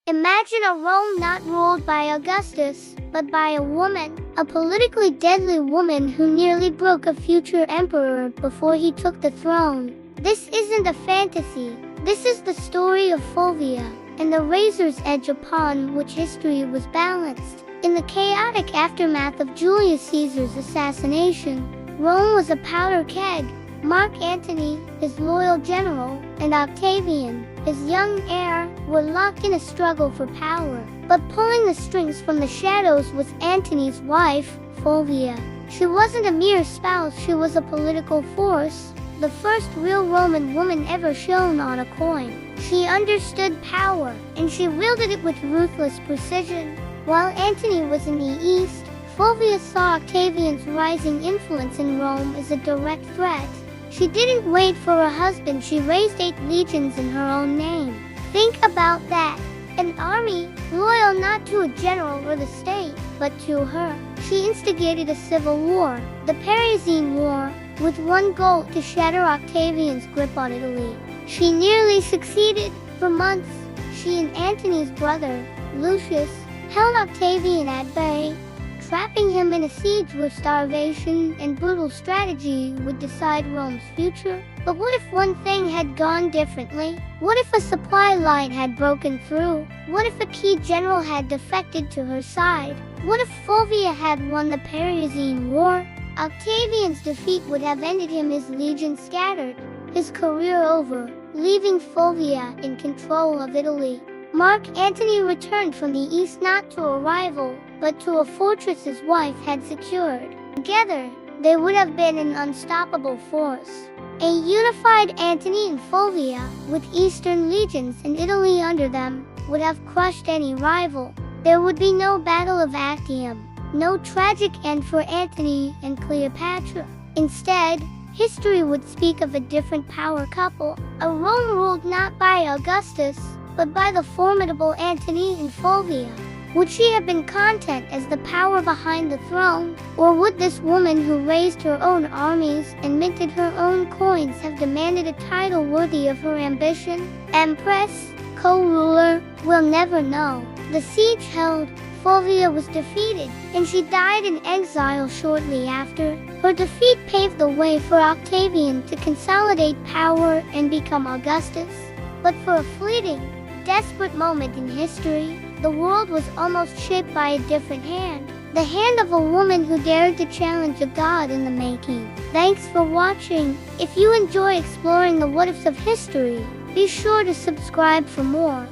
Imagine a Rome not ruled by Augustus, but by a woman, a politically deadly woman who nearly broke a future emperor before he took the throne. This isn't a fantasy. This is the story of Fulvia, and the razor's edge upon which history was balanced. In the chaotic aftermath of Julius Caesar's assassination, Rome was a powder keg. Mark Antony, his loyal general, and Octavian, his young heir, were locked in a struggle for power. But pulling the strings from the shadows was Antony's wife, Fulvia. She wasn't a mere spouse, she was a political force, the first real Roman woman ever shown on a coin. She understood power, and she wielded it with ruthless precision. While Antony was in the east, Fulvia saw Octavian's rising influence in Rome as a direct threat. She didn't wait for a husband, she raised 8 legions in her own name. Think about that. An army, loyal not to a general or the state, but to her. She instigated a civil war, the Parisian War, with one goal: to shatter Octavian's grip on Italy. She nearly succeeded. For months, she and Antony's brother, Lucius, held Octavian at bay, trapping him in a siege where starvation and brutal strategy would decide Rome's future. But what if one thing had gone differently? What if a supply line had broken through? What if a key general had defected to her side? What if Fulvia had won the Parisian War? Octavian's defeat would have ended him, his legions scattered, his career over, leaving Fulvia in control of Italy. Mark Antony returned from the east not to a rival, but to a fortress his wife had secured. Together, they would have been an unstoppable force. A unified Antony and Fulvia, with eastern legions and Italy under them, would have crushed any rival. There would be no Battle of Actium, no tragic end for Antony and Cleopatra. Instead, history would speak of a different power couple, a Rome ruled not by Augustus, but by the formidable Antony and Fulvia. Would she have been content as the power behind the throne, or would this woman who raised her own armies and minted her own coins have demanded a title worthy of her ambition? Empress, co-ruler, we'll never know. The siege held, Fulvia was defeated, and she died in exile shortly after. Her defeat paved the way for Octavian to consolidate power and become Augustus. But for a fleeting, desperate moment in history, the world was almost shaped by a different hand. The hand of a woman who dared to challenge a god in the making. Thanks for watching. If you enjoy exploring the what-ifs of history, be sure to subscribe for more.